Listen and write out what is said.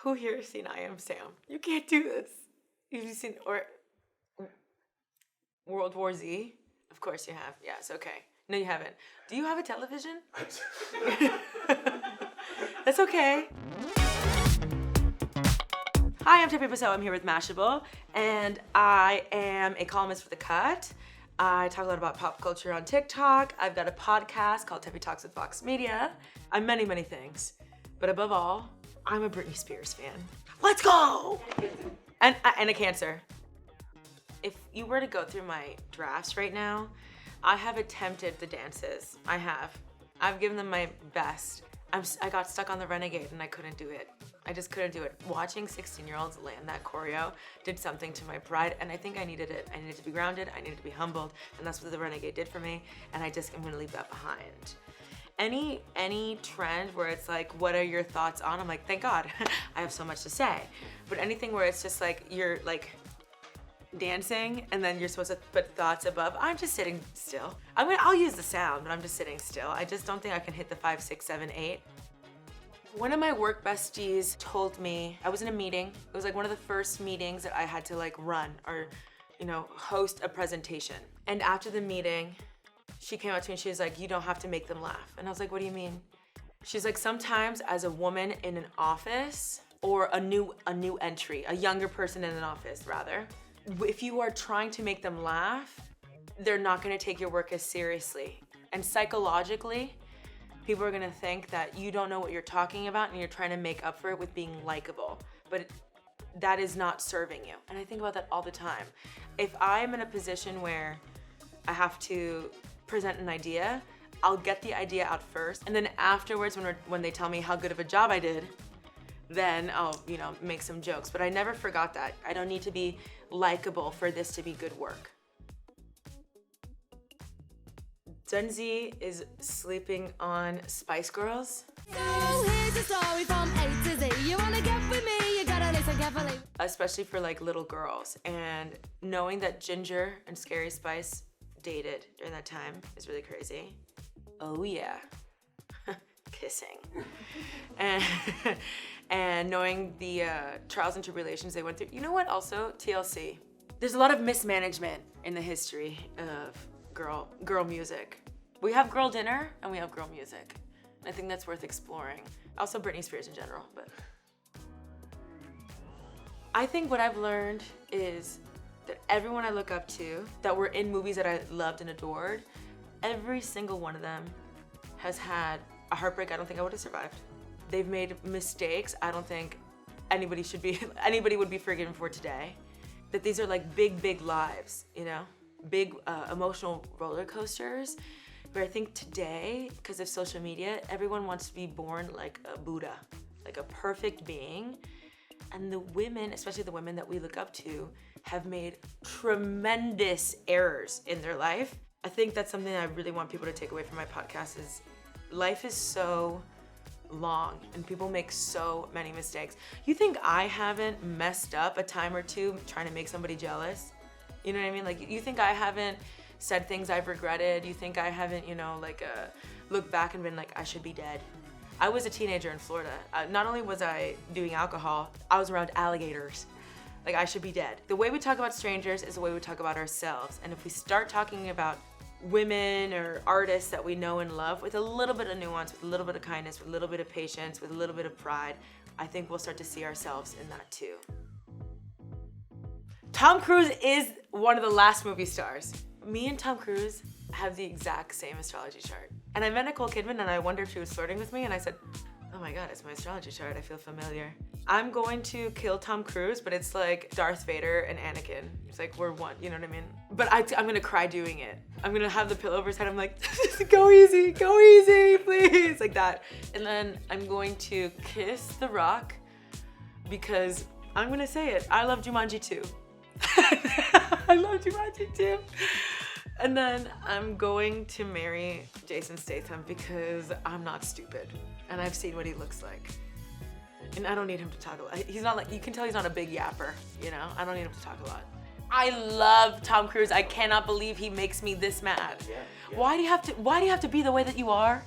Who here has seen I Am Sam? You can't do this. You've seen, or World War Z? Of course you have. Yes, okay. No, you haven't. Do you have a television? That's okay. Hi, I'm Tefi Pessoa. I'm here with Mashable, and I am a columnist for The Cut. I talk a lot about pop culture on TikTok. I've got a podcast called Tefi Talks with Vox Media. I'm many, many things. But above all, I'm a Britney Spears fan. Let's go! And a Cancer. If you were to go through my drafts right now, I have attempted the dances. I have. I've given them my best. I got stuck on the Renegade and I couldn't do it. I just couldn't do it. Watching 16-year-olds land that choreo did something to my pride, and I think I needed it. I needed to be grounded, I needed to be humbled, and that's what the Renegade did for me, and I'm gonna leave that behind. Any trend where it's like, what are your thoughts on? I'm like, thank God, I have so much to say. But anything where it's just like, you're like dancing and then you're supposed to put thoughts above, I'm just sitting still. I'll use the sound, but I'm just sitting still. I just don't think I can hit the 5, 6, 7, 8. One of my work besties told me, I was in a meeting. It was like one of the first meetings that I had to like run or, host a presentation. And after the meeting, she came up to me and she was like, you don't have to make them laugh. And I was like, what do you mean? She's like, sometimes as a woman in an office or a new entry, a younger person in an office rather, if you are trying to make them laugh, they're not gonna take your work as seriously. And psychologically, people are gonna think that you don't know what you're talking about and you're trying to make up for it with being likable. But that is not serving you. And I think about that all the time. If I'm in a position where I have to present an idea, I'll get the idea out first. And then afterwards, when they tell me how good of a job I did, then I'll, make some jokes. But I never forgot that. I don't need to be likable for this to be good work. Gen Z is sleeping on Spice Girls. So here's a story from A to Z. You wanna get with me, you gotta listen carefully. Especially for like little girls. And knowing that Ginger and Scary Spice dated during that time is really crazy. Oh yeah. Kissing. and knowing the trials and tribulations they went through. You know what also? TLC. There's a lot of mismanagement in the history of girl music. We have girl dinner and we have girl music. And I think that's worth exploring. Also Britney Spears in general, but. I think what I've learned is that everyone I look up to, that were in movies that I loved and adored, every single one of them has had a heartbreak I don't think I would have survived. They've made mistakes I don't think anybody would be forgiven for today. That these are like big lives, big emotional roller coasters, where I think today, because of social media, everyone wants to be born like a Buddha, like a perfect being. And the women, especially the women that we look up to, have made tremendous errors in their life. I think that's something I really want people to take away from my podcast is life is so long and people make so many mistakes. You think I haven't messed up a time or two trying to make somebody jealous? You know what I mean? Like, you think I haven't said things I've regretted? You think I haven't, looked back and been like, I should be dead? I was a teenager in Florida. Not only was I doing alcohol, I was around alligators. Like, I should be dead. The way we talk about strangers is the way we talk about ourselves. And if we start talking about women or artists that we know and love with a little bit of nuance, with a little bit of kindness, with a little bit of patience, with a little bit of pride, I think we'll start to see ourselves in that too. Tom Cruise is one of the last movie stars. Me and Tom Cruise have the exact same astrology chart. And I met Nicole Kidman and I wondered if she was flirting with me and I said, oh my God, it's my astrology chart, I feel familiar. I'm going to kill Tom Cruise, but it's like Darth Vader and Anakin. It's like we're one, you know what I mean? But I'm gonna cry doing it. I'm gonna have the pillow over his head, I'm like, go easy, please, like that. And then I'm going to kiss The Rock because I'm gonna say it, I love Jumanji 2. I love Jumanji 2. And then I'm going to marry Jason Statham because I'm not stupid and I've seen what he looks like. And I don't need him to talk a lot. He's not like, you can tell he's not a big yapper, I don't need him to talk a lot. I love Tom Cruise. I cannot believe he makes me this mad. Yeah. Why do you have to be the way that you are?